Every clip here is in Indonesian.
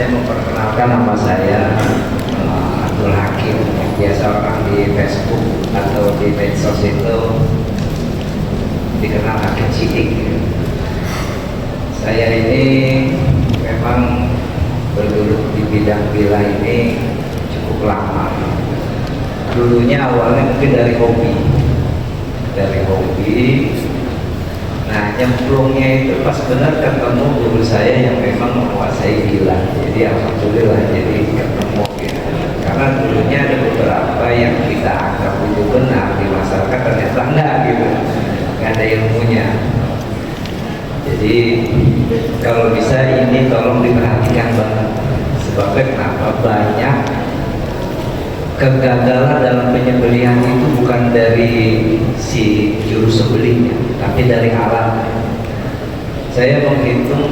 saya memperkenalkan nama saya Abdul Hakim, yang biasa orang di Facebook atau di medsos itu dikenal Hakim Sidik. Saya ini memang bergelut di bidang villa ini cukup lama. Dulunya awalnya mungkin dari hobi. Nah, nyemplungnya itu pas benar ketemu guru saya yang memang menguasai villa. Jadi alhamdulillah jadi ketemu gitu. Karena dulunya ada beberapa yang kita anggap itu benar di masyarakat, ternyata enggak gitu, nggak ada ilmunya. Jadi kalau bisa ini tolong diperhatikan banget. Sebabnya kenapa banyak kegagalan dalam penyembelihan itu bukan dari si juru sembelihnya, tapi dari alat. Saya menghitung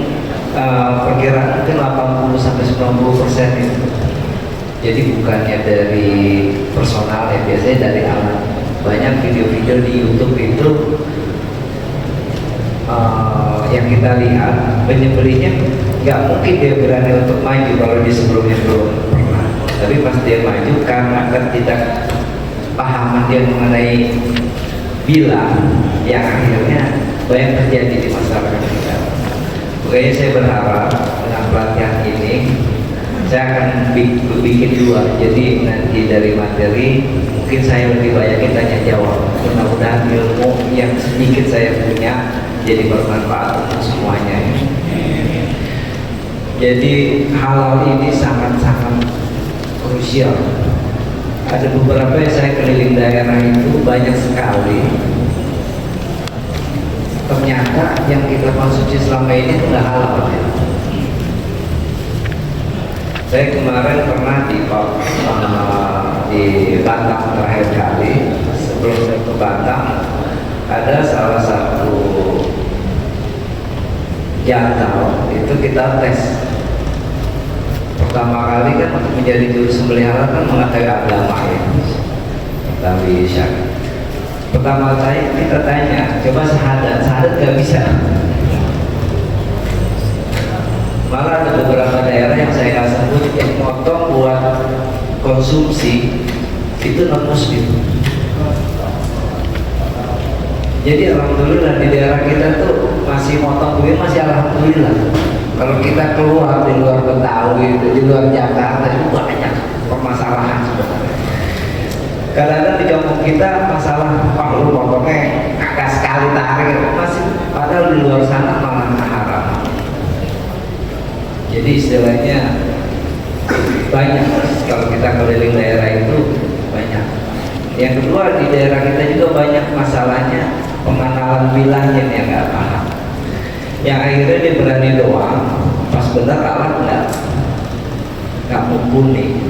perkiraan mungkin 80-90% itu. Jadi bukannya dari personal ya, biasanya dari alat. Banyak video-video di YouTube itu yang kita lihat penyembelihnya nggak mungkin dia berani untuk maju kalau di sebelumnya belum pernah. Tapi pas dia maju karena ketidakpahaman dia mengenai villa, yang akhirnya banyak terjadi di masyarakat kita. Makanya saya berharap dengan pelatihan ini saya akan bikin dua. Jadi nanti dari materi mungkin saya lebih banyak tanya jawab. Mudah-mudahan ilmu yang sedikit saya punya jadi bermanfaat untuk semuanya. Jadi halal ini sangat-sangat krusial. Ada beberapa yang saya keliling daerah itu banyak sekali. Ternyata yang kita konsumsi selama ini itu nggak halal. Saya kemarin pernah di Batam terakhir kali. Sebelum saya ke Batam, ada salah satu jantan itu kita tes. Pertama kali kan untuk menjadi juru sembelih halal kan mengetahui agama ya, tapi syariat. Pertama saya kita tanya, coba syahadat gak bisa. Malah ada beberapa daerah yang saya sebut yang motong buat konsumsi itu non muslim. Jadi alhamdulillah di daerah kita tuh masih motong duit, masih alhamdulillah. Kalau kita keluar di luar Betawi, di luar Jakarta itu banyak permasalahan sebenarnya. Kadang-kadang di kampung kita masalah pak lu potongnya agak sekali tarik masih, padahal di luar sana malah haram. Jadi istilahnya banyak kalau kita keliling daerah itu banyak. Yang kedua di daerah kita juga banyak masalahnya pengenalan bilangnya yang nggak paham. Yang akhirnya dia berani doang, pas benar alat nggak mumpuni.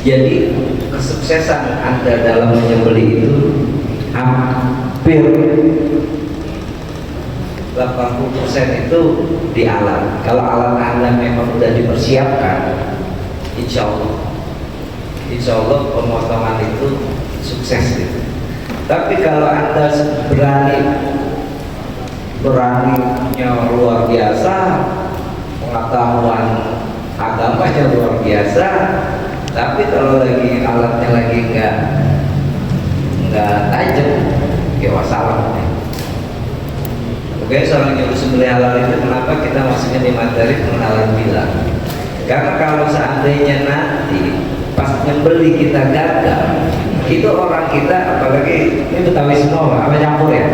Jadi kesuksesan Anda dalam menyembelih itu hampir 80% itu di alat. Kalau alat Anda memang sudah dipersiapkan, insya Allah pemotongan itu sukses gitu. Tapi kalau Anda beraninya luar biasa, pengetahuan agamanya luar biasa, tapi kalau lagi alatnya lagi nggak tajam, ya wassalam. Oke, seorang juru sembelih halal itu kenapa kita maksudnya di materi pengenalan villa? Karena kalau seandainya nanti pas nyembelih kita gagal, itu orang kita, apalagi ini Betawi semua, apa campur ya?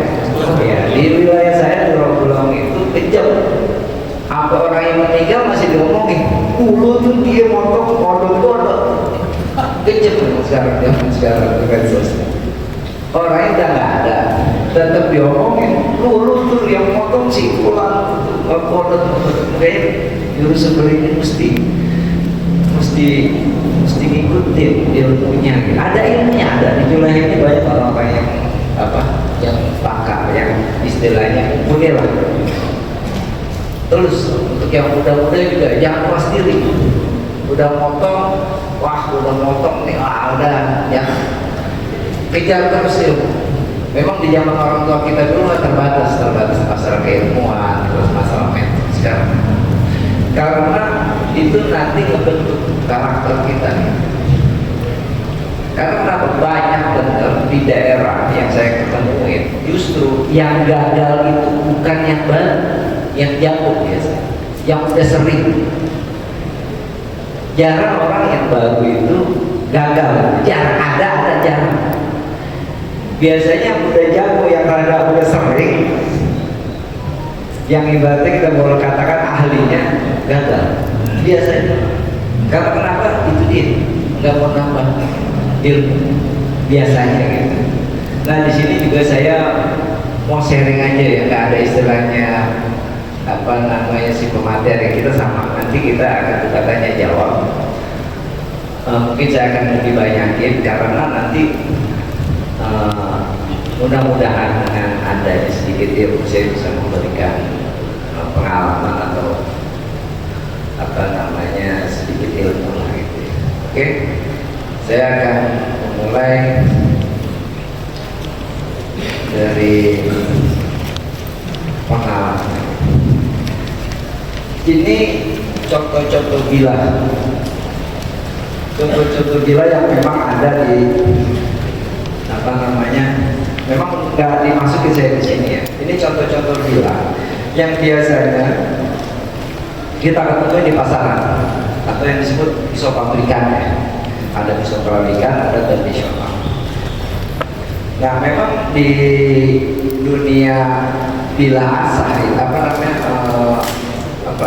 Ya, di wilayah saya di Pulau itu kejam. Apa orang yang meninggal masih diomongin, dulu tuh dia motong kodok-kodok. Kejam sekarang kan selesai. Orangnya udah nggak ada, tetap diomongin. Dulu tuh yang motong si pulang kodok. Makanya juru sembelih mesti ngikutin ilmunya. Ada ilmunya, ada di wilayah ini banyak orang-orang yang pakar, yang istilahnya mumpuni lah. Terus untuk yang muda-muda juga jangan puas diri. Udah motong nih, udah ya kejar terus ilmu. Memang di zaman orang tua kita dulu terbatas masalah keilmuan, terus masalah metode sekarang, karena itu nanti ngebentuk karakter kita. Karena banyak benar di daerah yang saya ketemuin, justru yang gagal itu bukan yang baru, yang jago biasa, yang udah sering. Jarang orang yang baru itu gagal, jarang ada jarang. Biasanya yang udah jago, yang udah sering, yang ibaratnya kita boleh katakan ahlinya, gagal biasanya. Karena kenapa? Itu dia nggak mau nambah ilmu biasanya gitu. Nah di sini juga saya mau sharing aja ya, nggak ada istilahnya apa namanya si pemateri, kita sama, nanti kita akan buka tanya jawab. Mungkin saya akan lebih banyakin karena nanti mudah-mudahan dengan ada sedikit ilmu saya bisa memberikan pengalaman atau apa namanya sedikit ilmu lah gitu. Oke, saya akan memulai dari pengalaman. Ini contoh-contoh gila, contoh-contoh gila yang memang ada di apa namanya, memang nggak dimasukin saya di sini ya. Ini contoh-contoh gila yang biasanya kita ketemu di pasaran atau yang disebut pisau pabrikan ya. Ada pisau pabrikan, ada tradisional. Nah memang di dunia bilah asah apa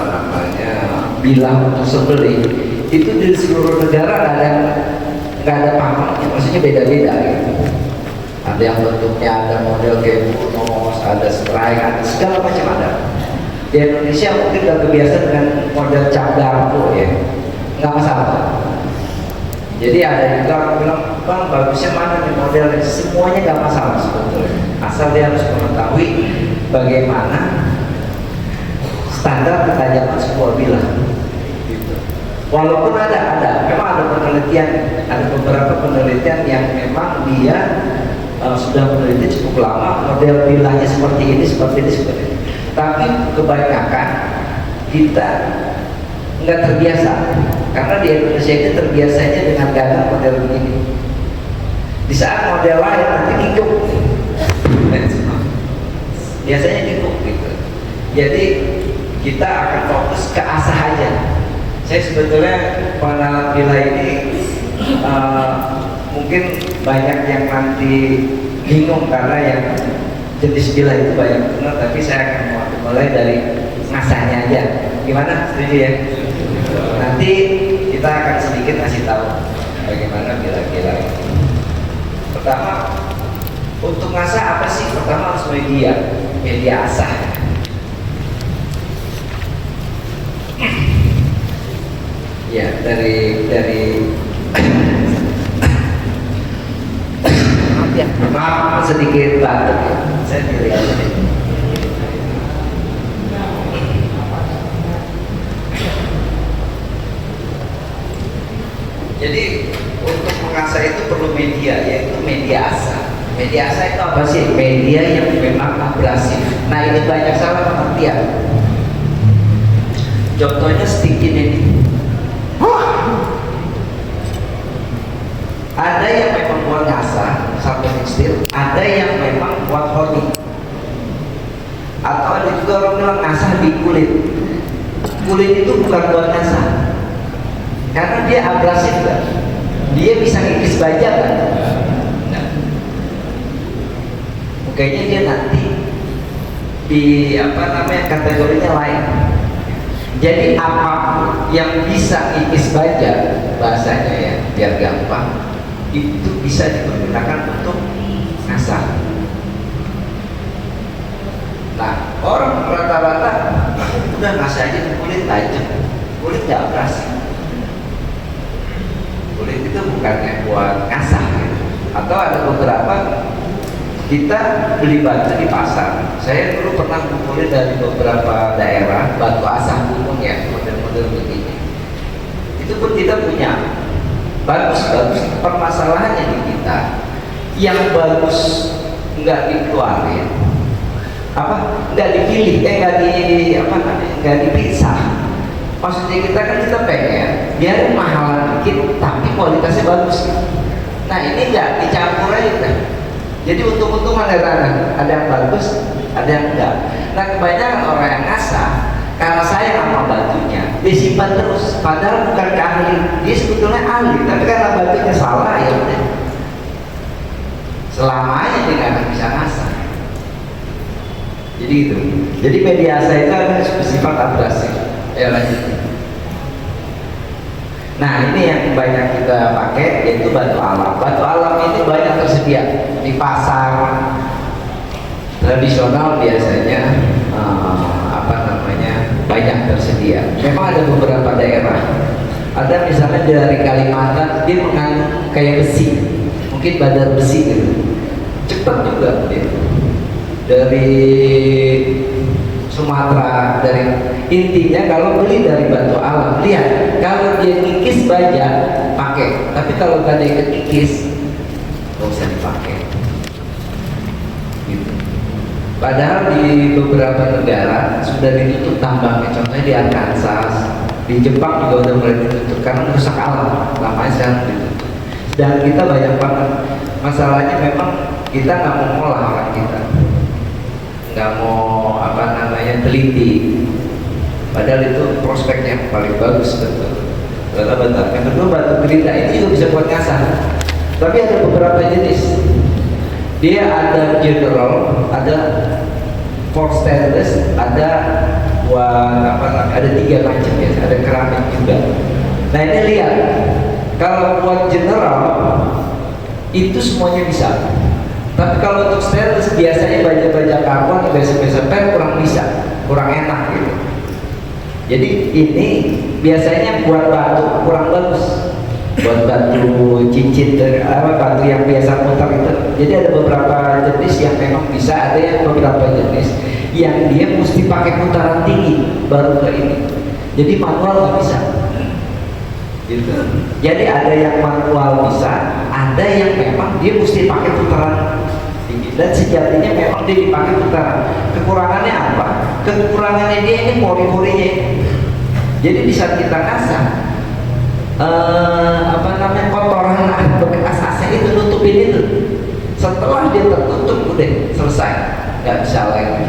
namanya bilah untuk sembelih itu di seluruh negara nggak ada pamornya, maksudnya beda-beda gitu. Ada yang bentuknya ada model kayak bonus, ada strike, ada segala macam ada. Di Indonesia mungkin udah kebiasaan dengan model cap garpu ya, nggak masalah. Jadi ada yang bilang, bang bagusnya mana nih modelnya? Semuanya nggak masalah sebetulnya, asal dia harus mengetahui bagaimana standar ketajaman sebuah bilah. Walaupun memang ada penelitian, ada beberapa penelitian yang memang dia sudah meneliti cukup lama model bilahnya seperti ini. Tapi kebanyakan kita nggak terbiasa, karena di Indonesia itu terbiasanya dengan gagal model begini. Di saat model lain nanti kikuk, biasanya kikuk gitu. Jadi kita akan fokus ke asah aja. Saya sebetulnya pengenalan bila ini mungkin banyak yang nanti bingung karena yang jenis bila itu banyak benar, tapi saya akan mulai dari masanya aja. Gimana? Setuju ya? Nanti kita akan sedikit kasih tahu bagaimana bila-bila. Pertama, untuk ngasah apa sih? Pertama harus media asah. Ya, dari maaf sedikit batuk ya. Saya diri aja. Jadi untuk mengasah itu perlu media, yaitu media asah. Media asah itu apa sih? Media yang memang abrasif. Nah ini banyak salah pengertian. Contohnya stikin ini. Ada yang memang buat ngasah sampai tekstil, ada yang memang buat hobi, atau ada juga orang bilang ngasah di kulit. Kulit itu bukan buat ngasah, karena dia abrasif kan, dia bisa ngikis baja kan. Nah, kayaknya dia nanti di kategorinya lain. Jadi apapun yang bisa ngikis baja, bahasanya ya biar gampang, itu bisa dipergunakan untuk ngasah. Nah, orang rata-rata udah ngasah aja kulit tajam, kulit nggak abrasif. Kulit itu bukannya buat ngasah gitu. Atau ada beberapa kita beli batu di pasar. Saya dulu pernah kumpulin dari beberapa daerah batu asah gunung ya, model-model begini. Itu pun kita punya bagus. Permasalahannya di kita yang bagus nggak dikeluarin, apa nggak dipilih, nggak di apa namanya, nggak dipisah. Maksudnya kita kan kita pengen biar mahalan dikit tapi kualitasnya bagus. Nah ini nggak dicampur aja kan. Jadi untung-untungan ada yang bagus, ada yang enggak. Nah kebanyakan orang yang ngasah karena sayang sama batunya disimpan terus, padahal bukan ahli, dia sebetulnya ahli, tapi karena batunya salah ya udah selamanya dia nggak akan bisa ngasah. Jadi itu. Jadi mediasa itu kan bersifat abrasif. Ya lanjut. Nah ini yang banyak kita pakai yaitu batu alam. Batu alam ini banyak tersedia di pasar tradisional biasanya apa namanya banyak tersedia. Memang ada beberapa daerah. Ada misalnya dari Kalimantan dia mengandung kayak besi, mungkin badar besi gitu. Cepat juga gitu. Dari Sumatera, dari intinya kalau beli dari batu alam, lihat kalau dia kikis baja pakai, tapi kalau gak ada yang kikis nggak usah dipakai gitu. Padahal di beberapa negara sudah ditutup tambangnya, contohnya di Arkansas, di Jepang juga udah mulai ditutup karena merusak alam, lamanya sekarang ditutup. Dan kita banyak banget masalahnya, memang kita nggak mau ngolah orang kita, nggak mau apa namanya teliti, padahal itu prospeknya yang paling bagus betul. Yang kedua batu gerita ini juga bisa buat ngasah, tapi ada beberapa jenis. Dia ada general, ada for stainless, ada buat apa namanya, ada 3 macam ya, ada keramik juga. Nah ini lihat, kalau buat general itu semuanya bisa. Tapi kalau untuk stainless biasanya baja-baja karbon, biasa-biasa pen kurang bisa, kurang enak gitu. Jadi ini biasanya buat batu kurang bagus, buat batu cincin, batu yang biasa muter itu. Jadi ada beberapa jenis yang memang bisa, ada yang beberapa jenis yang dia mesti pakai putaran tinggi baru ke ini. Jadi manual nggak bisa. Gitu. Jadi ada yang manual bisa, ada yang memang dia mesti pakai putaran tinggi. Dan sejatinya memang dia dipakai putaran. Kekurangannya apa? Kekurangannya dia ini pori-porinya. Jadi di saat kita ngasah, apa namanya, kotoran bekas AC itu nutupin itu. Setelah dia tertutup udah selesai, nggak bisa lagi.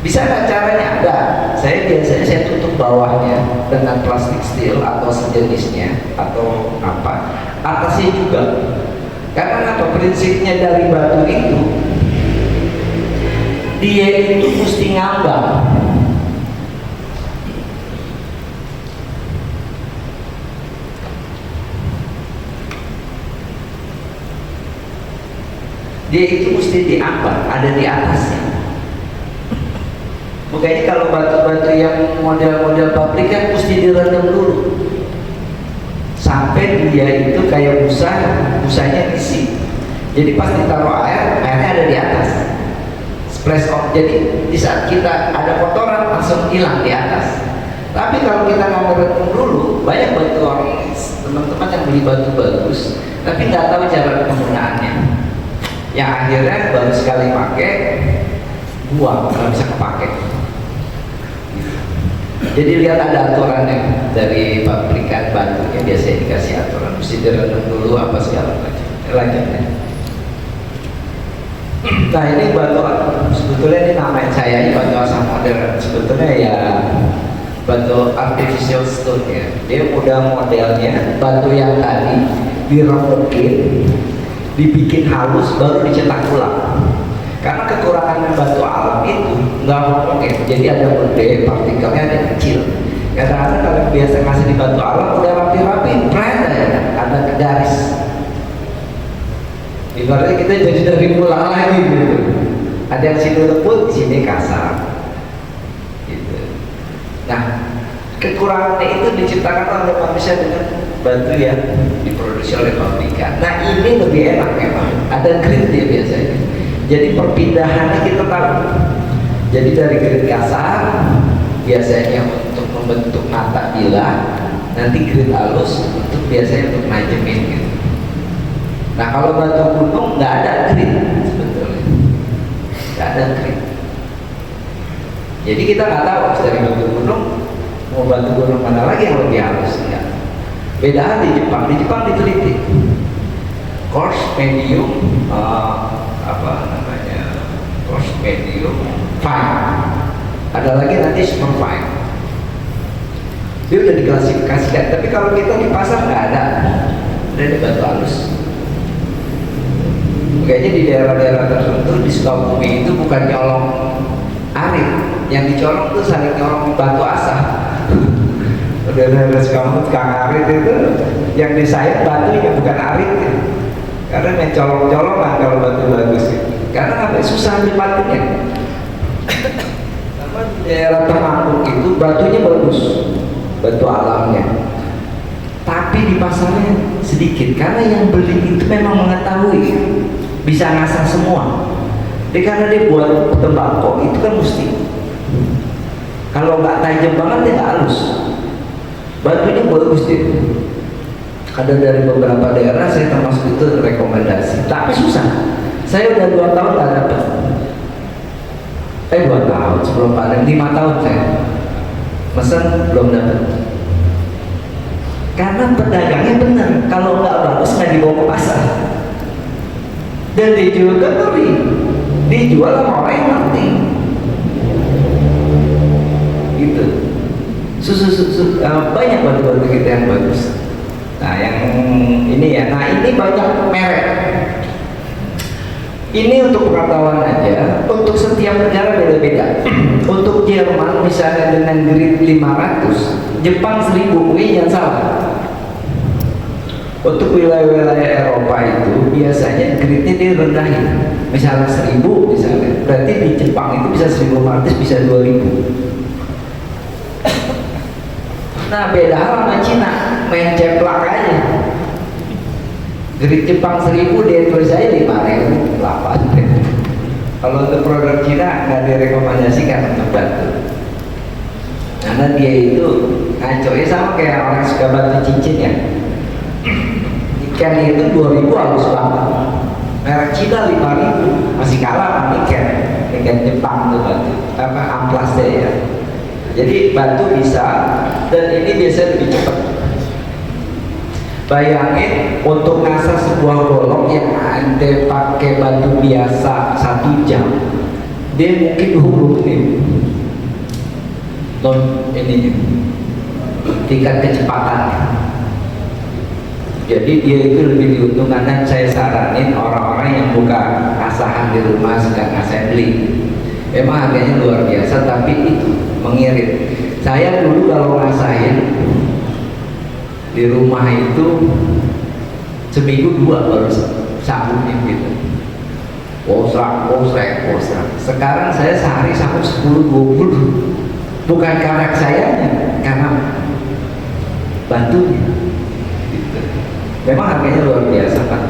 Bisa nggak caranya? Ada. Saya tutup bawahnya dengan plastik steel atau sejenisnya atau apa, atasnya juga. Karena apa? Prinsipnya dari batu itu, dia itu mesti ngambang. Dia itu mesti diambang, ada di atasnya. Makanya kalau batu-batu yang model-model pabrikan mesti direndam dulu sampai dia itu kayak busa, busanya isi. Jadi pas ditaruh air, airnya ada di atas. Splash off. Jadi di saat kita ada kotoran langsung hilang di atas. Tapi kalau kita nggak merendam dulu, banyak batu orang, teman-teman yang beli batu bagus, tapi nggak tahu cara penggunaannya. Yang akhirnya baru sekali pakai, buang, nggak bisa kepake. Jadi lihat ada aturannya dari pabrikan batunya, biasanya dikasih aturan mesti direndam dulu apa segala macam. Lanjutnya. Nah ini batu, sebetulnya ini namanya saya ini batu asam modern. Sebetulnya ya batu artificial stone ya. Dia udah modelnya batu yang tadi diremukin, dibikin halus baru dicetak ulang. Karena kekurangan batu alam itu nggak homogen, jadi ada gede, partikelnya ada kecil. Kadang-kadang kalau biasa ngasih di batu alam udah rapi-rapi, brand ada garis. Ibaratnya kita jadi dari mula lagi gitu. Ada yang sini lembut, di sini kasar. Gitu. Nah, kekurangannya itu diciptakan oleh manusia dengan batu yang diproduksi oleh pabrikan. Nah ini lebih enak memang, ada grid dia biasanya. Jadi perpindahannya kita tahu. Jadi dari grid kasar biasanya untuk membentuk mata bilah, nanti grid halus untuk biasanya untuk najemin gitu. Nah kalau batu gunung nggak ada grid sebetulnya. nggak ada grit. Jadi kita nggak tahu dari batu gunung mau batu gunung mana lagi yang lebih halus. Ya. Beda hal di Jepang. Di Jepang diteliti coarse, medium, apa namanya, coarse, medium, fine. Ada lagi nanti super fine. Dia udah diklasifikasikan. Tapi kalau kita di pasar nggak ada. Ada batu halus. Kayaknya di daerah-daerah tertentu di Sukabumi itu bukan nyolong arit, yang dicolong tuh saling nyolong batu asah. Udah ada Sukabumi tukang arit itu yang disayat batunya bukan arit ya. Karena main colong-colongan kalau batu bagus ya. Karena sampai susah ambil batunya. Karena di daerah Temanggung itu batunya bagus, batu alamnya. Tapi di pasarnya sedikit karena yang beli itu memang mengetahui bisa ngasah semua. Jadi karena dia buat tembakau itu kan mesti kalau nggak tajam banget dia nggak halus. Batunya bagus dia. Ada dari beberapa daerah saya termasuk itu rekomendasi. Tapi susah. Saya udah 2 tahun nggak dapat. 2 tahun sebelum panen 5 tahun saya pesan belum dapat. Karena pedagangnya benar, kalau nggak bagus nggak dibawa ke pasar. Dan dijual kan ngeri, dijual sama orang yang ngerti. Gitu. Banyak batu-batu kita yang bagus. Nah yang ini ya, nah ini banyak merek. Ini untuk pengetahuan aja, untuk setiap negara beda-beda. Untuk Jerman misalnya dengan grid 500, Jepang 1000, ini jangan salah. Untuk wilayah-wilayah Eropa itu biasanya gridnya dia rendahin. Misalnya 1000 misalnya, berarti di Jepang itu bisa 1500, bisa 2000. Nah beda hal sama Cina, main ceplak aja. Grid Jepang 1000 dia tulis aja 5000, 8. Kalau untuk produk Cina nggak direkomendasikan untuk batu. Karena dia itu ngaco ya, sama kayak orang suka batu cincin ya. Ikan itu 2000 halus banget. Merek Cina 5000 masih kalah sama ikan Jepang tuh batu. Apa amplas deh ya. Jadi batu bisa, dan ini biasanya lebih cepat. Bayangin untuk ngasah sebuah golok yang Anda pakai batu biasa 1 jam, dia mungkin 20 menit. Non ininya, tingkat kecepatannya. Jadi dia itu lebih diuntungkan, dan saya saranin orang-orang yang buka asahan di rumah sedang assembly. Emang harganya luar biasa, tapi itu mengirit. Saya dulu kalau ngasahin di rumah itu seminggu 2 baru sambungnya gitu. Posrak. Sekarang saya sehari sambung 10-20. Bukan karena saya, karena bantunya. Gitu. Memang harganya luar biasa kan.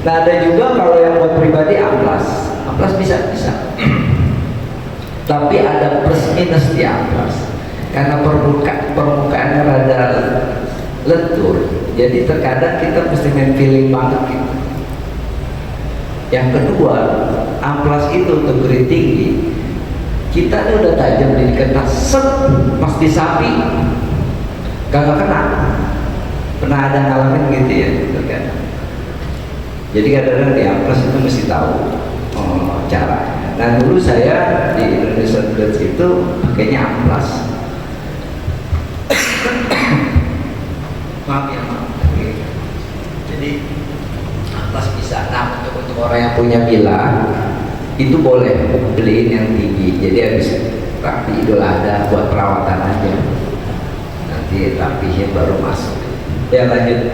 Nah ada juga kalau yang buat pribadi amplas bisa. Tapi ada plus minus di amplas. Karena permukaannya rada lentur, jadi terkadang kita mesti main feeling banget gitu. Yang kedua, amplas itu untuk grid tinggi, kita ini udah tajam di kertas, set pas di sapi kagak kena. Pernah ada ngalamin gitu ya, terkadang. Jadi kadang-kadang di amplas itu mesti tahu cara. Nah dulu saya di Indonesia Blades itu pakainya amplas. Maaf. Jadi amplas bisa. Nah untuk orang yang punya villa itu boleh beliin yang tinggi. Jadi habis rapi Idul Adha buat perawatan aja. Nanti rapinya baru masuk. Ya lanjut.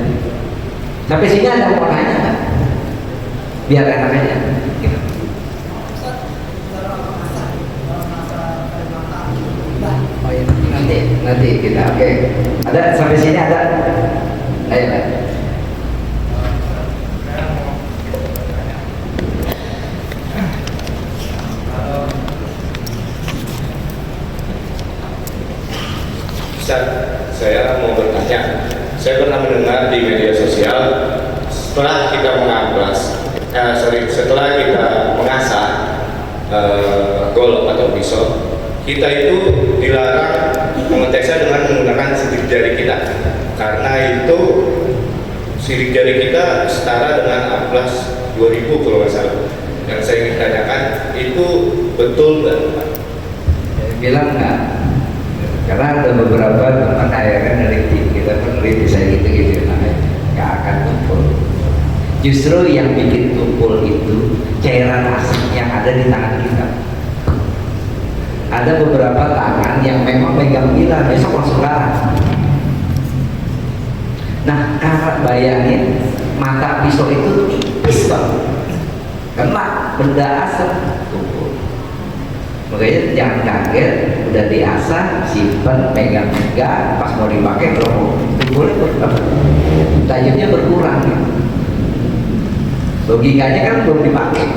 Sampai sini ada mau nanya nggak? Biar enak aja. Gitu. Oh iya, nanti kita oke. Ada sampai sini ada. Ayo. Ustaz, saya mau bertanya. Saya pernah mendengar di media sosial setelah kita mengamplas, setelah kita mengasah, golok atau pisau, kita itu dilarang mengetesnya dengan menggunakan sidik jari kita, karena itu sidik jari kita setara dengan amplas 2000 kalau nggak salah. Yang saya ingin tanyakan itu betul nggak, Pak? Saya bilang nggak, karena ada beberapa teman akhirnya neliti, kita peneliti saya gitu-gitu, nggak akan tumpul. Justru yang bikin tumpul itu cairan asam yang ada di tangan kita. Ada beberapa tangan yang memang megang bila besok langsung darah. Nah, karena bayangin mata pisau itu tipis banget, kena benda asam tumpul. Makanya jangan kaget, udah diasah, simpen, pegang-pegang, pas mau dipakai tumpulnya berkurang, tajamnya berkurang gitu. Logikanya kan belum dipakai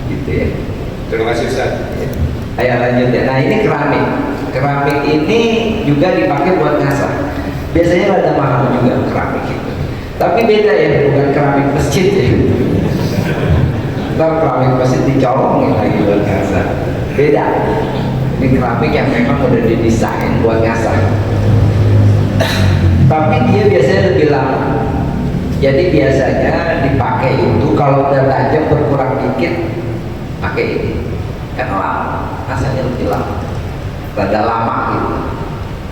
gitu ya. Terima kasih, Ustaz. Ayo lanjut ya. Nah, ini keramik. Keramik ini juga dipakai buat ngasah. Biasanya ada mahal juga keramik itu. Tapi beda ya, bukan keramik masjid ya. Ntar keramik masjid dicolongin lagi buat ngasah. Beda. Ini keramik yang memang udah didesain buat ngasah. Tapi dia biasanya lebih lama. Jadi biasanya dipakai itu kalau udah tajam berkurang dikit, pakai ini. Karena lama, rasanya lebih lama, rada lama gitu.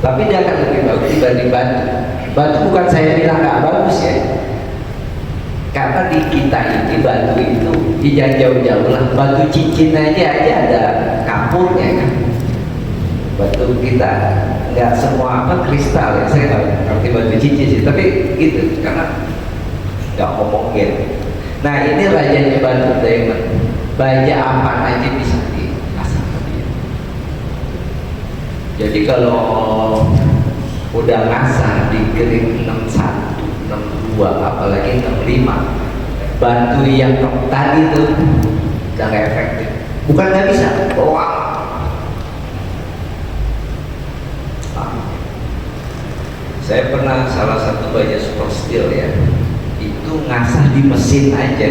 Tapi dia akan lebih bagus dibanding batu. Batu bukan saya bilang nggak bagus ya, karena di kita ini batu itu jangan jauh-jauh lah. Batu cincin aja ada kapurnya kan. Batu kita nggak semua apa kristal ya, saya nggak ngerti batu cincin sih, tapi gitu karena nggak ngomongin. Nah, ini rajanya batu diamond, baja apa aja bisa dipasang ke dia. Jadi kalau udah ngasah di grade 61, 62, apalagi 65, batu yang tadi tuh udah nggak efektif. Bukan nggak bisa, wah. Saya pernah salah satu baja super steel ya, itu ngasah di mesin aja,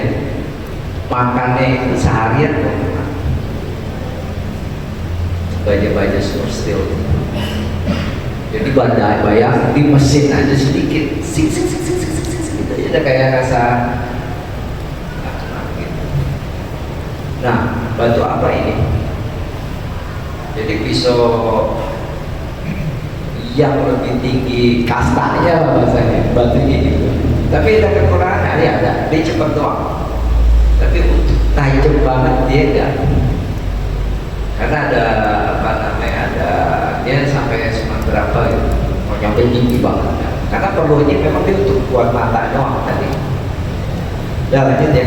makannya itu seharian kok. Baja-baja super steel. Jadi bayang di mesin aja sedikit, sik gitu aja udah kayak rasa. Nah, batu apa ini? Jadi pisau yang lebih tinggi kastanya lah bahasanya, batunya gitu. Tapi ada kekurangan, ya ada, dia cepat doang. Tapi untuk tajam banget dia enggak. Karena ada apa namanya, ada dia sampai berapa gitu, mau nyampe tinggi banget. Karena perlunya memang dia untuk buat mata doang tadi. Udah lanjut ya.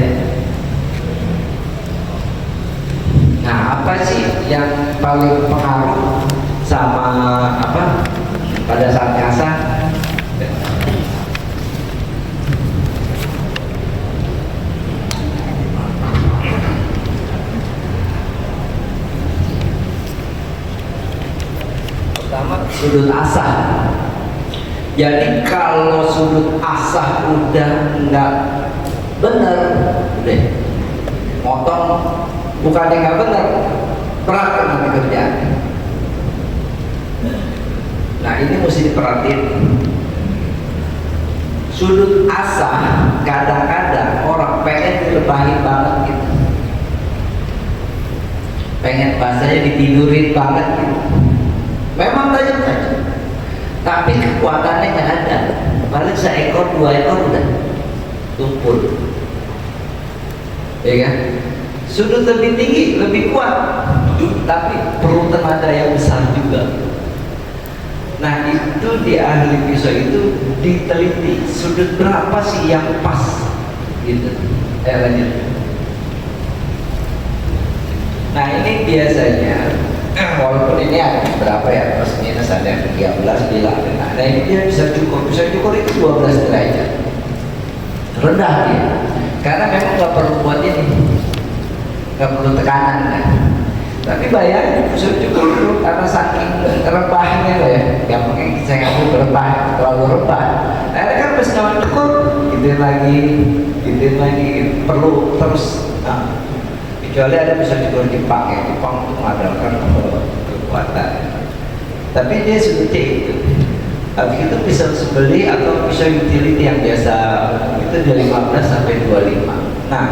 Nah, apa sih yang paling pengaruh sama apa pada saat ngasah? Pertama, sudut asah. Jadi kalau sudut asah udah nggak bener, udah motong, bukannya nggak bener, berat nanti kerjaan. Nah, ini mesti diperhatiin. Sudut asah kadang-kadang orang pengen dilebahin banget gitu, pengen bahasanya ditidurin banget gitu. Memang tajam, tapi kekuatannya nggak ada. Paling seekor, 2 ekor udah tumpul, ya kan? Sudut lebih tinggi, lebih kuat, tapi perlu tenaga yang besar juga. Nah, itu di ahli pisau itu diteliti sudut berapa sih yang pas gitu. Lanjut. Nah, ini biasanya walaupun ini ada berapa ya, plus minus ada yang 13 bilang. Nah, ini dia bisa cukur itu 12 derajat rendah dia, karena memang nggak perlu buat ini, nggak perlu tekanan kan. Tapi bayar bisa cukur itu karena saking rebahnya loh ya, yang mungkin saya nggak mau rebah, terlalu rebah. Nah, kan pas nyaman cukur, gituin lagi, perlu terus. Nah, kecuali ada pisau cukur Jepang ya, Jepang untuk mengandalkan kekuatan, tapi dia sebutnya itu. Habis itu pisau sembelih atau pisau utility yang biasa itu dari 15 sampai 25. Nah,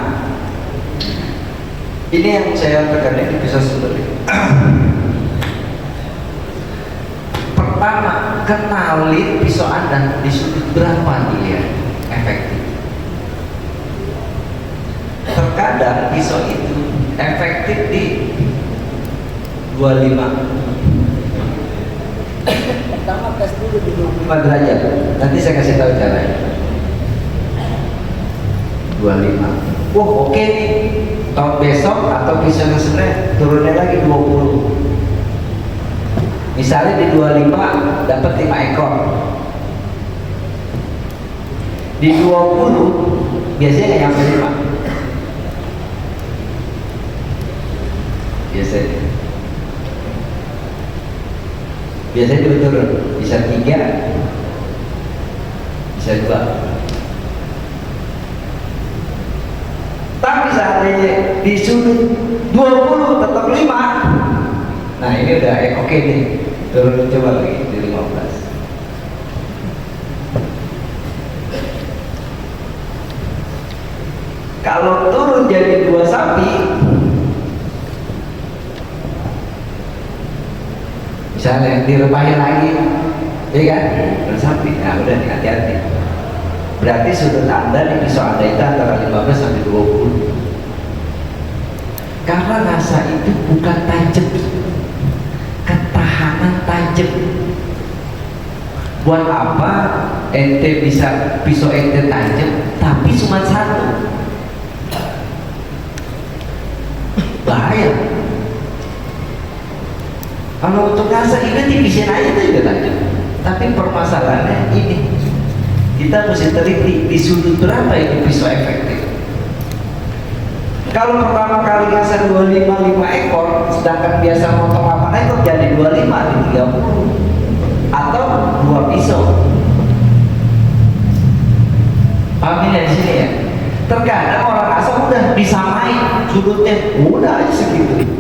ini yang saya tekankan di pisau sembelih. Pertama, kenali pisau Anda di sudut berapa dia efektif. Terkadang pisau itu efektif di 25. Pertama tes dulu di 25 derajat. Nanti saya kasih tahu caranya. 25. Wah, oke nih. Tahun besok atau pisau yang sebenarnya turunnya lagi 20. Misalnya di 25 dapat 5 ekor. Di 20 biasanya yang 5. Biasanya dia turun, bisa 3, bisa 2. Tapi seandainya di sudut 20 tetap 5, nah ini udah oke nih, turun coba lagi di 15. Kalau turun jadi 2 sapi, misalnya direbahin lagi, ya kan? Bersapi, nah udah hati-hati. Berarti sudut Anda di pisau Anda itu antara 15 sampai 20. Karena rasa itu bukan tajam, ketahanan tajam. Buat apa ente bisa pisau ente tajam, tapi cuma 1? Bahaya. Kalau untuk rasa ini tipisin aja itu juga tajam. Tapi permasalahannya ini, kita mesti teliti di sudut berapa ini pisau efektif. Kalau pertama kali ngasah 25 5 ekor, sedangkan biasa motong 8 ekor jadi 25 di 30, atau 2 pisau. Paham ya di sini ya? Terkadang orang asal udah disamain sudutnya, udah aja segitu.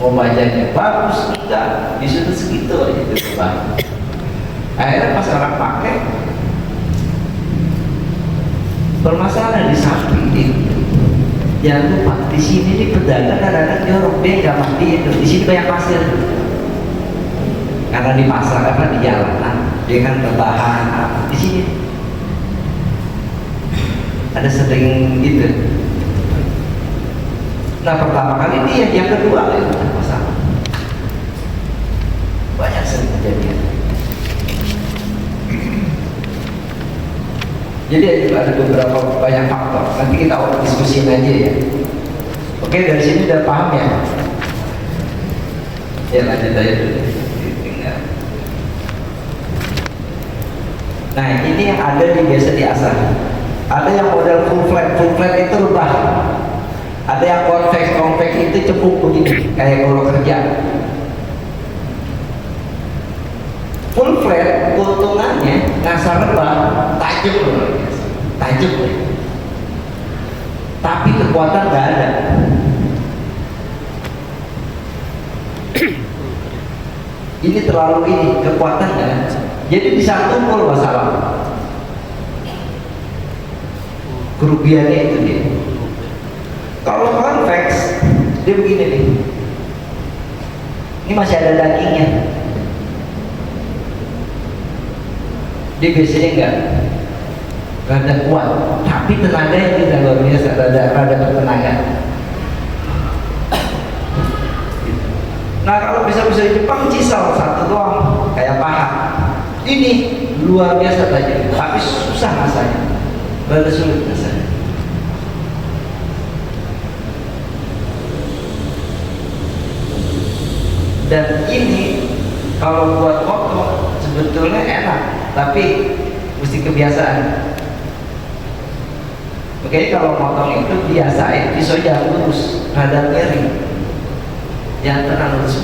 Mau bacanya bagus, enggak, di sudut segitu aja itu Pak. Akhirnya pas orang pakai, permasalahan di samping itu. Jangan lupa di sini di pedagang kadang-kadang jorok, dia nggak mati itu. Di sini banyak pasir. Karena di pasar apa di jalanan, dia kan bertahan. Di sini ada sering gitu. Nah pertama kali dia, yang kedua itu masalah. Banyak sering kejadian. Jadi ada beberapa banyak faktor. Nanti kita diskusiin aja ya. Oke, dari sini udah paham ya? Ya lanjut aja dulu. Nah ini yang ada di biasa di asal. Ada yang model full flat itu rubah. Ada yang konvex itu cepuk begini, kayak kalau kerja. Full flat keuntungannya ngasar rebah tajam luar biasa, tajam. Tapi kekuatan nggak ada. Ini terlalu ini kekuatan nggak ada. Jadi bisa tumpul masalah. Kerugiannya itu dia. Kalau konvex dia begini nih. Ini masih ada dagingnya. Dia biasanya enggak rada kuat, tapi tenaganya juga luar biasa, rada bertenaga. Nah kalau bisa-bisa di Jepang cisal satu doang, kayak paha. Ini luar biasa tajam, tapi susah rasanya, rada sulit rasanya. Dan ini kalau buat potong sebetulnya enak, tapi mesti kebiasaan. Oke, kalau potong itu biasain pisau jangan lurus, rada miring, jangan terlalu lurus,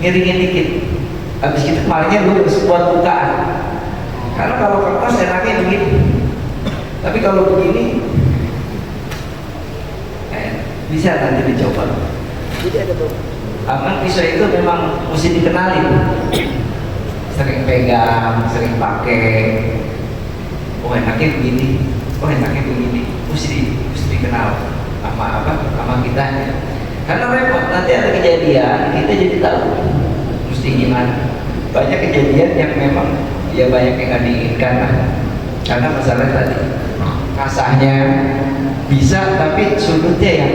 miringin dikit. Habis itu kemarinnya lurus buat bukaan. Karena kalau kertas enaknya begini, Tapi kalau begini bisa nanti dicoba. Jadi ada tuh. Aman pisau itu memang mesti dikenali, sering pegang, sering pakai. Oh enaknya begini, oh enaknya begini, mesti dikenal sama kita. Karena repot, nanti ada kejadian kita jadi tahu mesti gimana. Banyak kejadian yang memang ya banyak yang nggak diinginkan lah. Karena masalah tadi kasahnya bisa tapi sudutnya yang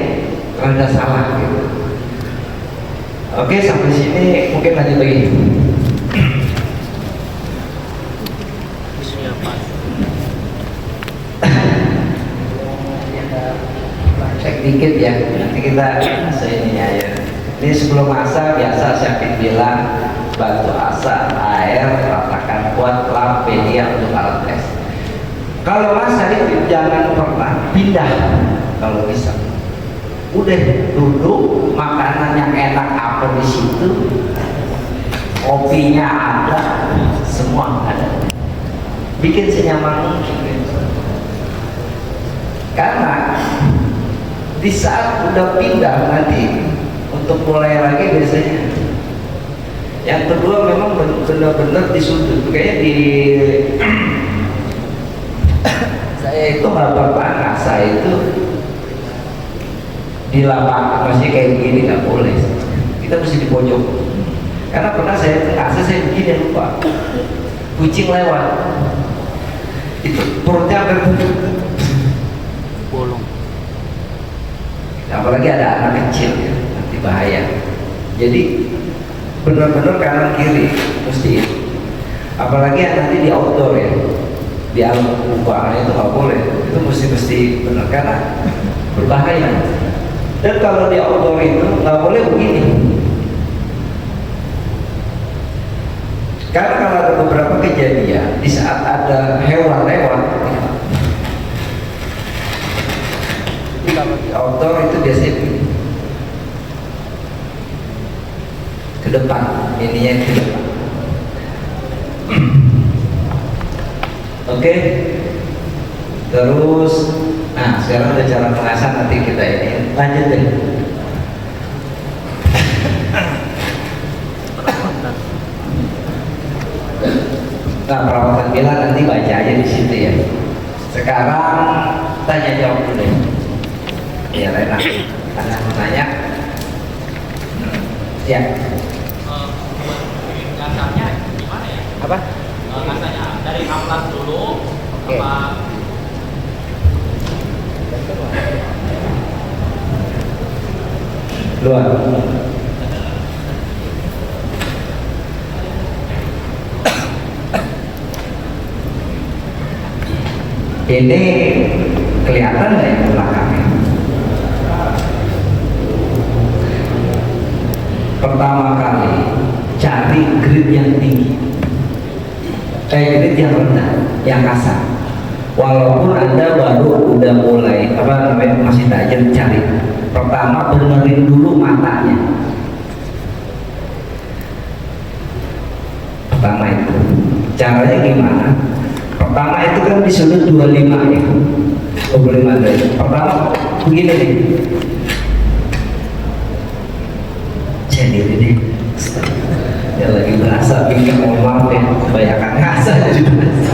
rada salah gitu. Oke, sampai sini mungkin lanjut lagi. Cek dikit ya, nanti kita ini ya. Ini sebelum masak biasa Syafik bilang batu asa, air, ratakan kuat, lap, media untuk alat tes. Kalau masak itu jangan pernah pindah kalau bisa. Udah duduk, makanan yang enak apa di situ, kopinya ada, semua ada. Bikin senyaman mungkin. Karena di saat udah pindah nanti untuk mulai lagi biasanya. Yang kedua memang benar-benar di sudut, kayaknya di saya itu nggak pernah saya itu di lapangan masih kayak begini nggak boleh, kita mesti di pojok. Karena pernah saya ngasih saya begini lupa, kucing lewat itu perutnya hampir Bolong. apalagi ada anak kecil ya, nanti bahaya. Jadi benar-benar kanan kiri mesti, apalagi yang nanti di outdoor ya, di alam terbuka itu nggak boleh, itu mesti benar karena berbahaya. Dan kalau di outdoor itu nggak boleh begini. Karena kalau ada beberapa kejadian di saat ada hewan lewat, kalau di outdoor itu biasanya ke depan, ininya ke depan. Oke. Terus, nah sekarang ada cara mengasah, nanti kita ini lanjut deh. Nah perawatan bila nanti baca aja di situ ya. Sekarang tanya jawab dulu. Ya Rena, karena mau tanya. Ya. Ngasahnya gimana ya? Apa? Ngasahnya dari amplas dulu. Oke. Apa? Luar. Ini kelihatan nggak yang belakangnya? Pertama kali cari grid yang tinggi, grid yang rendah, yang kasar. Walaupun Anda baru udah mulai masih tajam, cari. Pertama benerin dulu matanya. Pertama itu caranya gimana? Pertama itu kan di sudut 25 ya, 25 derajat. Pertama begini nih, jadi ini ya lagi berasa bikin mohon maaf ya, kebanyakan ngasah jadi berasa.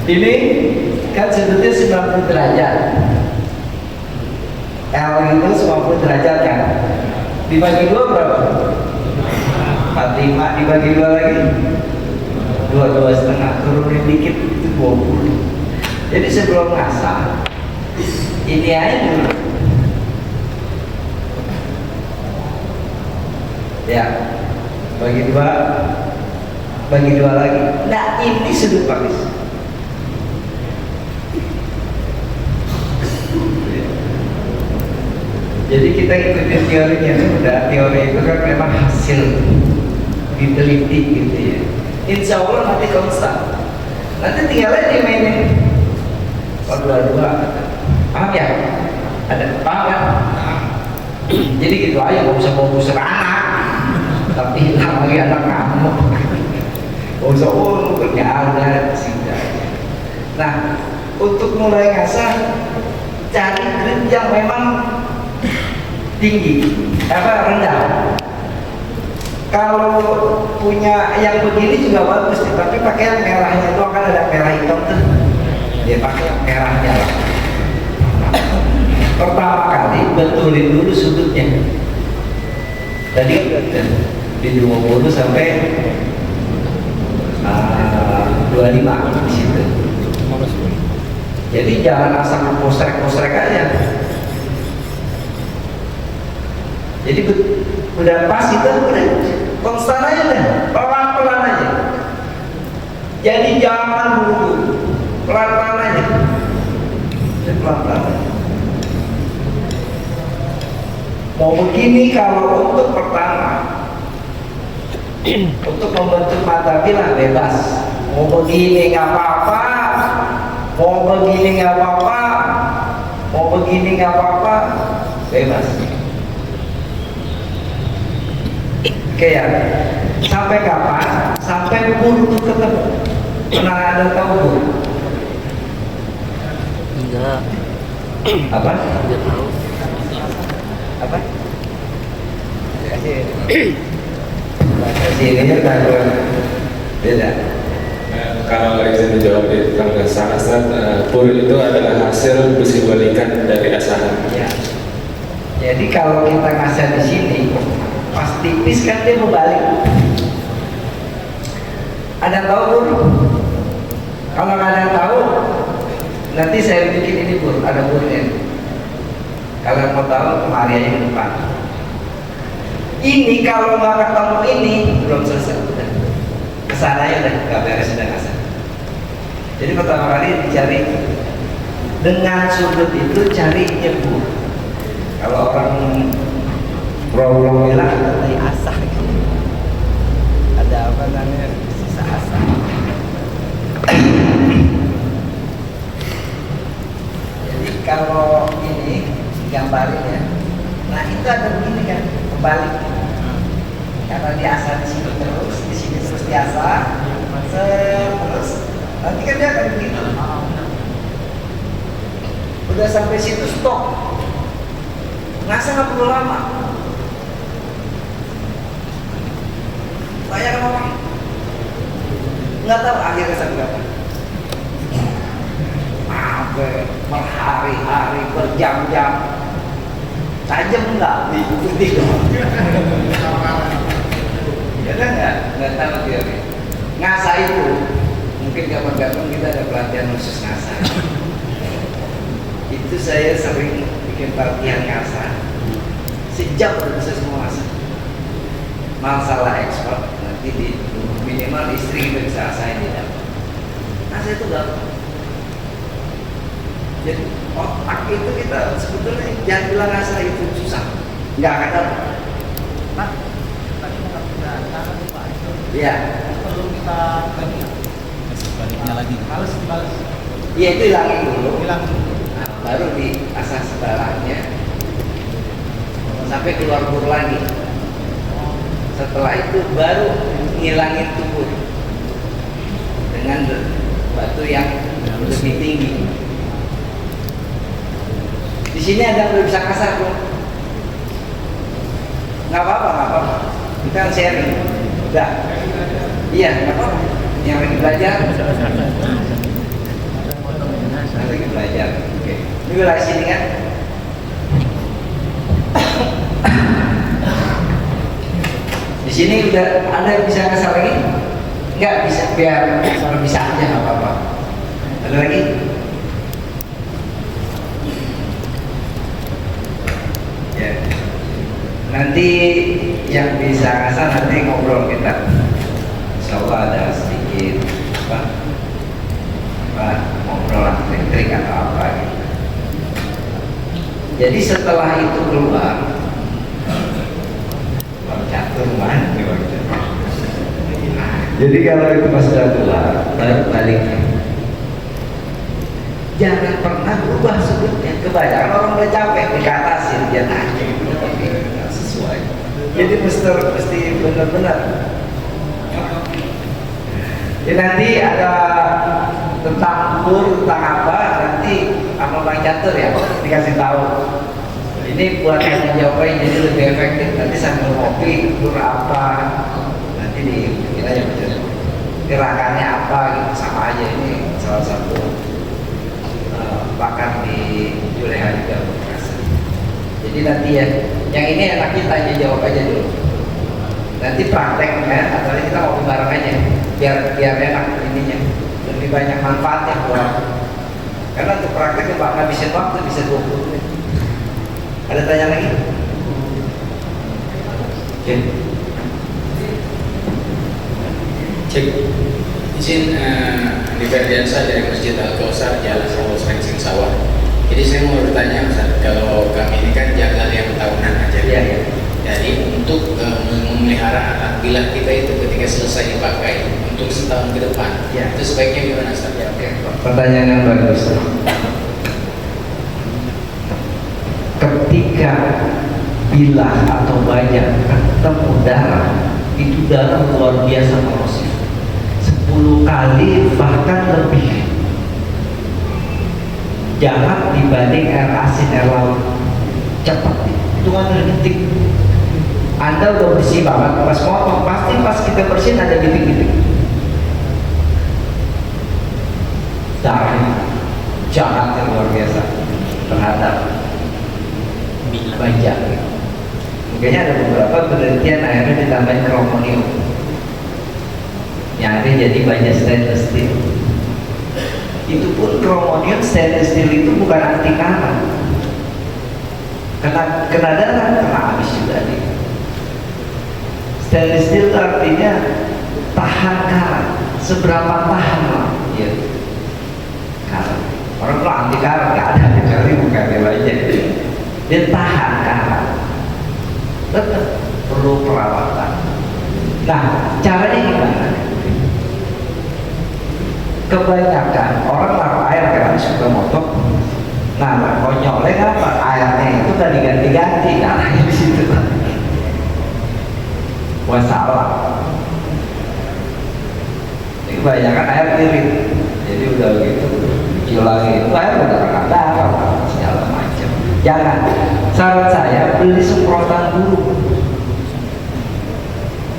Ini kan sudutnya 90 derajat. L itu 90 derajat kan. Dibagi dua berapa? 45 dibagi dua lagi 22,5, turunin dikit itu 20. Jadi sebelum ngasah ini aja dulu. Ya, bagi dua lagi. Nah ini sudut pakis. Jadi kita ikutin teorinya, udah teori itu kan memang hasil diteliti gitu ya. Insya Allah nanti konstan. Nanti tinggal aja dimainin. Kalau dua-dua, paham ya? Ada paham kan? Jadi gitu aja, nggak usah mau busur anak, tapi hilang lagi anak kamu. Nggak usah kerja ada sehingga. Nah, untuk mulai ngasah, cari grip yang memang tinggi, rendah. Kalau punya yang begini juga bagus, tapi pakai yang merahnya itu, akan ada merah hitam tuh. Dia pakai yang merahnya. Pertama kali betulin dulu sudutnya. Tadi di 20 sampai 25 di situ. Jadi jangan asal posrek-posrek aja. Jadi udah pas itu udah konstan aja deh, pelan-pelan aja. Jadi jangan buru-buru, pelan-pelan aja. Dan pelan-pelan aja. Mau begini kalau untuk pertama, untuk membentuk mata bilah bebas. Mau begini nggak apa-apa, mau begini nggak apa-apa, mau begini nggak apa-apa, bebas. Oke ya, sampai kapan? Sampai bur itu ketemu. Pernah ada tahu bur? Enggak. Apa? Enggak tahu. Apa? Kasih ini kan beda. Kalau bisa dijawab di tangga sangat pur itu adalah hasil besi balikan dari asahan. Ya. Jadi kalau kita ngasih di sini, pas tipis kan dia berbalik. Ada tahu bur? Kalau nggak ada yang tahu, nanti saya bikin ini bur, ada burnya. Kalau mau tahu kemari aja ke depan. Ini kalau nggak ketemu ini belum selesai, udah kesana ya udah nggak beres, udah ngasih. Jadi pertama kali dicari dengan sudut itu cari nyebur. Kalau orang problem bilang ada asah, ada apa namanya sisa asah. Jadi kalau ini gambarin ya, nah itu ada begini kan kembali, karena diasah di sini terus, di sini terus diasah, terus nanti kan dia akan begitu. Udah sampai situ stop, ngasah nggak perlu lama. Banyak orang nggak tahu akhirnya sampai kapan. Sampai berhari-hari, berjam-jam, tajam nggak diikuti dong. Ya kan nggak tahu dia. Ngasah itu mungkin kapan-kapan kita ada pelatihan khusus ngasah. Itu saya sering bikin pelatihan ngasah. Sejam udah bisa semua ngasah. Masalah ekspor nanti di minimal istri kita bisa asahin tidak. Ngasah itu gampang. Jadi otak itu kita sebetulnya jangan bilang ngasah itu susah, nggak akan dapat. Nah, tadi kita tangan itu Pak. Iya. Perlu kita baliknya lagi. Harus dibalas. Iya itu hilangin dulu. Hilang. Nah, baru diasah sebelahnya sampai keluar bur lagi. Setelah itu baru ngilangin tubuh dengan batu yang lebih tinggi. Di sini ada yang bisa kasar bro. Nggak apa-apa. Kita kan sharing. Udah. Iya, nggak apa-apa. Yang lagi belajar. Lagi belajar. Oke. Ini wilayah sini kan. Di sini udah ada yang bisa kasar lagi? Nggak bisa, biar bisa aja nggak apa-apa. Ada lagi? Ya. Nanti yang bisa kasar nanti ngobrol kita. Insya Allah ada sedikit ngobrol trik atau apa gitu. Jadi setelah itu keluar catur mana? Jadi kalau itu pas sudah keluar baru balik. Jangan pernah berubah sudutnya. Kebanyakan orang udah capek dikatasin dia nanya mesti benar-benar. Ya nanti ada tentang kur, tentang apa, nanti sama Bang Catur ya dikasih tahu. Ini buat tanya jawabnya jadi lebih efektif. Nanti sambil ngopi, kur apa, nanti kita aja gerakannya apa gitu, sama aja. Ini salah satu pakar di Juleha juga berkasa. Jadi nanti ya, yang ini enak kita tanya jawab aja dulu. Nanti prakteknya atau kita ngopi bareng aja, biar enak ininya, lebih banyak manfaatnya buat. Karena untuk praktek Pak ngabisin waktu bisa 20 menit. Ada tanya lagi? Oke. Cek izin di Ferdiansa dari Masjid Al-Kausar Jalan Sawah Serengsing Sawah. Jadi saya mau bertanya Ustaz, kalau kami ini kan jagal yang tahunan aja. Iya, iya. Jadi untuk memelihara anak bila kita itu ketika selesai dipakai untuk setahun ke depan, Ya. itu sebaiknya gimana Ustaz? Ya, oke. Pertanyaan yang bagus. Ketika bilah atau banyak ketemu darah, itu darah luar biasa korosif. 10 kali bahkan lebih jahat dibanding air asin air laut. Cepat, hitungan detik. Anda udah bersih banget, pas motong pasti pas kita bersihin ada titik-titik darah jahat yang luar biasa terhadap baja. Makanya ada beberapa penelitian akhirnya ditambahin kromonium yang akhirnya jadi baja stainless steel. Itu pun kromonium stainless steel itu bukan anti karat. Kena darah, kena habis juga nih. Stainless steel itu artinya tahan karat. Seberapa tahan lah ya. Karat. Orang kalau anti karat nggak ada kecuali bukan baja. Dia tahan karat. Tetap perlu perawatan. Nah, caranya gimana? Kebanyakan orang naruh air kan suka motong. Nah, konyolnya apa? Airnya itu udah diganti-ganti, caranya di situ. Wassalam. Ini kebanyakan air irit, jadi udah gitu kecil lagi. Itu air udah kena darah, segala macam. Jangan. Saran saya beli semprotan dulu.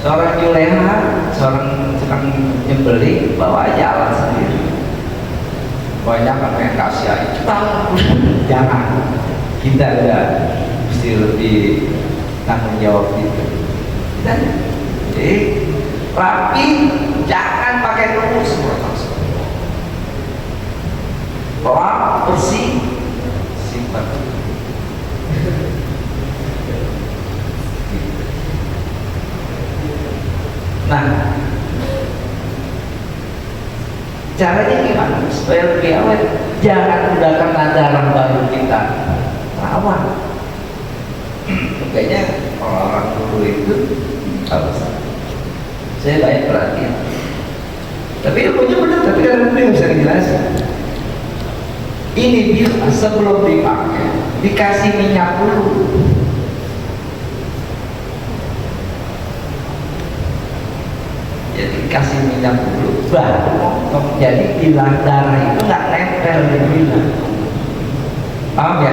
Seorang juleha, seorang tukang nyembeli, bawa aja alat sendiri. Banyak kan yang kasih aja, jangan. Kita udah mesti lebih tanggung jawab itu. Dan jadi rapi, jangan pakai rumus semprotan. Bawa bersih, simpan. Nah, caranya gimana supaya lebih awet? Jangan udah kena darah baru kita rawat. Makanya orang dulu itu harus saya banyak perhatian. Tapi ilmunya benar, tapi kadang-kadang nggak bisa dijelasin. Ini bila sebelum dipakai dikasih minyak dulu. Jadi kasih minyak dulu baru motong. Jadi bilah darah itu nggak nempel di bilah. Paham ya?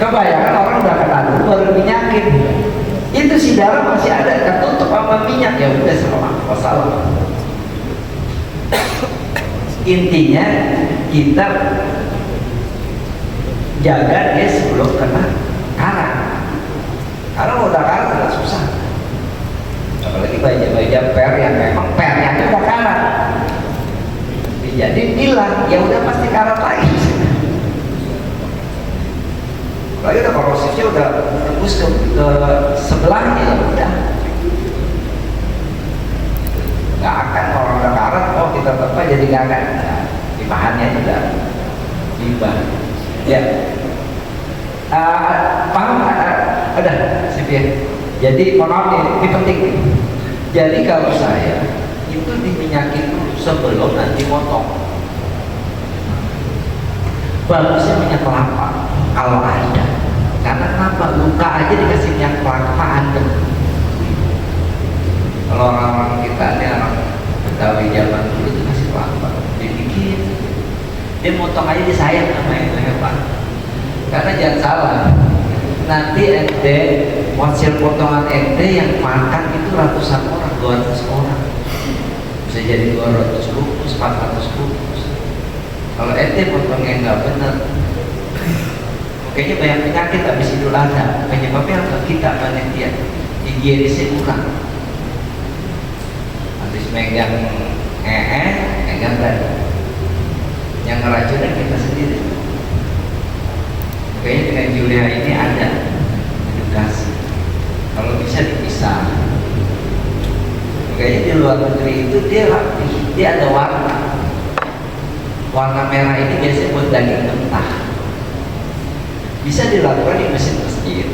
Kebanyakan orang udah kena dulu baru minyakin. Itu si darah masih ada, ketutup sama minyak, ya udah salah. Intinya kita jaga dia sebelum kena karat. Karena udah karat udah susah. Apalagi baja-baja per yang memang pernya itu udah karat. Jadi bilang ya udah pasti karat lagi. Apalagi udah korosifnya udah tembus ke sebelahnya, ya udah. Nggak akan orang udah karat, oh kita tetap jadi nggak akan. Nah, di bahannya juga timbang. Ya. Paham? Ada sipir. Jadi mohon maaf ini penting nih. Jadi kalau saya itu diminyakin dulu sebelum nanti motong. Bagusnya minyak kelapa kalau ada, karena karena kenapa? Luka aja dikasih minyak kelapa adem. Kalau orang-orang kita ini orang Betawi zaman dulu itu kasih kelapa, dibikin, dia motong aja disayang sama yang hebat. Karena jangan salah, nanti ente hasil potongan ente yang makan itu ratusan orang, 200 orang, bisa jadi 200 bungkus, 400 bungkus. Kalau ente potongnya nggak benar, kayaknya banyak penyakit habis Idul Adha. Penyebabnya apa? Kita panitia higienisnya kurang. Habis megang megang tadi, yang ngeracunin kita sendiri. Kayaknya dengan Julia ini ada edukasi. Kalau bisa dipisah. Kayaknya di luar negeri itu dia rapi, dia ada warna. Warna merah ini biasanya buat daging mentah. Bisa dilakukan di mesin masjid,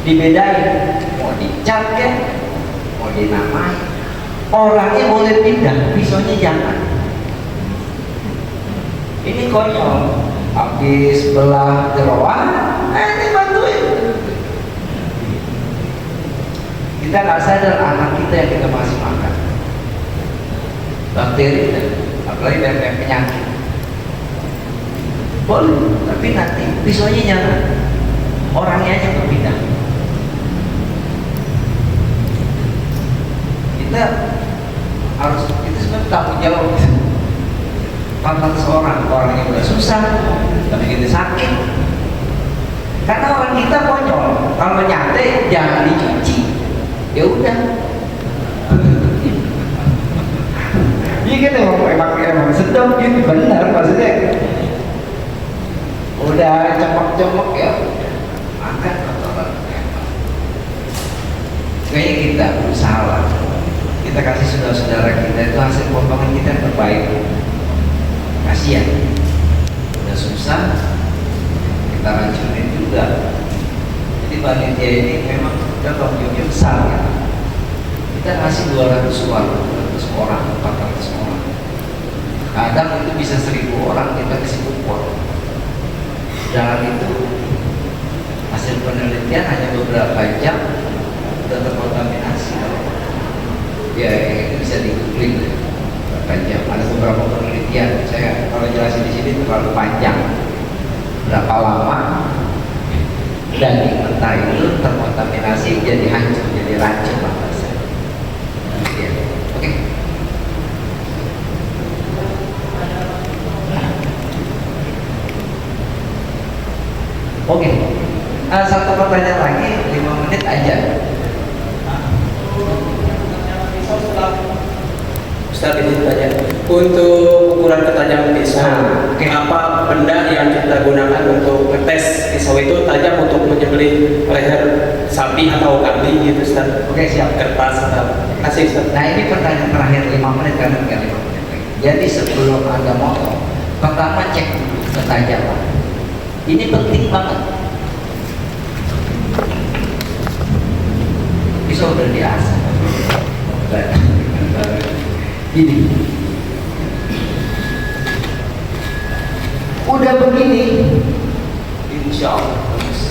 dibedain, mau dicat ya, mau dinamai, orangnya boleh pindah, pisaunya jangan. Ini konyol, habis belah jeroan, ini bantuin. Kita nggak sadar anak kita yang kita masih makan, bakteri dan apalagi dari penyakit. Boleh, tapi nanti pisaunya jangan, orangnya aja berpindah. Kita harus, kita sebenarnya tanggung jawab. 400 orang, orangnya udah susah, tapi kita sakit. Karena orang kita konyol, kalau nyate jangan dicuci, ya udah. Ini kan emang sedap gitu, benar maksudnya. Udah cemek-cemek ya makan kotoran. Kayaknya kita berusaha lah, kita kasih saudara-saudara kita itu hasil potongan kita yang terbaik. Kasihan, udah susah kita rancunin juga. Jadi panitia ini memang kita tanggung jawabnya besar ya. Kita ngasih 200 orang, 400 orang. Kadang itu bisa 1000 orang kita kasih kupon. Jangan itu hasil penelitian hanya beberapa jam sudah terkontaminasi. Ya itu bisa di-googling berapa jam. Ada beberapa penelitian. Saya kalau jelasin di sini terlalu panjang. Berapa lama daging mentah itu terkontaminasi jadi hancur, jadi racun bahasa. Ya. Oke. Oke, satu pertanyaan lagi, 5 menit aja. Ustaz ini tanya, untuk ukuran ketajaman pisau, apa benda yang kita gunakan untuk ngetes pisau itu tajam untuk menyembelih leher sapi atau kambing gitu Ustaz? Oke, siap. Kertas atau kasih Ustaz. Nah ini pertanyaan terakhir 5 menit karena tinggal 5 menit lagi. Jadi sebelum Anda motong, pertama cek dulu ketajaman. Ini penting banget. Pisau udah diasah. Ini udah begini, insya Allah bagus.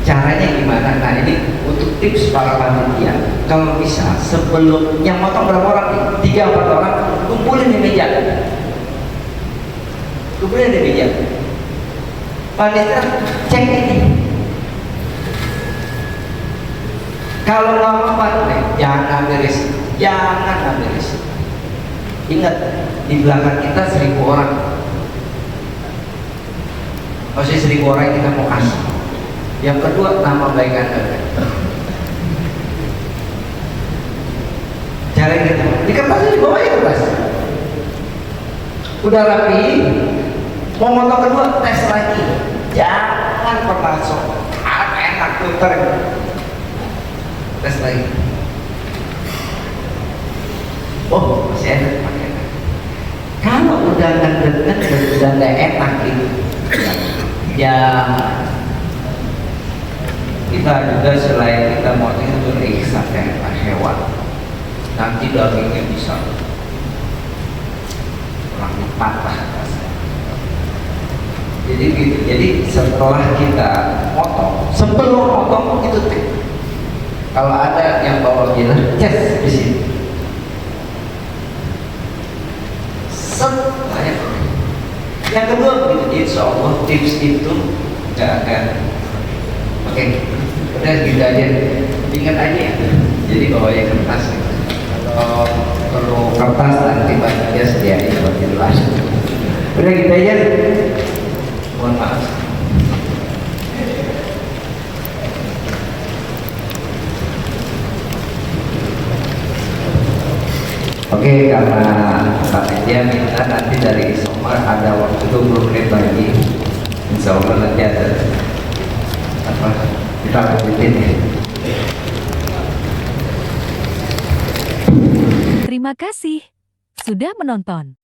Caranya gimana? Nah ini untuk tips para panitia. Kalau bisa sebelum yang motong berapa orang nih? 3-4 orang, kumpulin di meja. Kumpulin di meja. Panitia cek ini. Kalau nggak mempan, jangan ambil risiko. Jangan ambil risiko. Ingat, di belakang kita 1000 orang. Maksudnya 1000 orang yang kita mau kasih. Yang kedua, nama baik Anda. Cara kita, di kertasnya di bawah ya kertas. Udah rapi, mau motong kedua, tes lagi. Jangan pernah sok. Enak tuh tes lagi. Oh masih enak pakai. Kalau udah ngendek udah nggak enak gitu, ya kita juga selain kita mau itu beriksa kayak hewan, nanti dagingnya bisa kurang patah rasanya. Jadi gitu. Jadi setelah kita potong, sebelum potong itu kalau ada yang bawa bilah, cas di sini. Banyak. Yang kedua begitu, insya Allah tips itu nggak akan. Oke, udah gitu aja. Ingat aja ya. Jadi bawa yang kertas. Kalau perlu kertas nanti baginya sediain buat jelas. Udah gitu aja. Mohon maaf. Oke, karena panitia minta nanti dari Isomar ada waktu 20 menit lagi. Insya Allah nanti ada apa kita lanjutin ya. Terima kasih sudah menonton.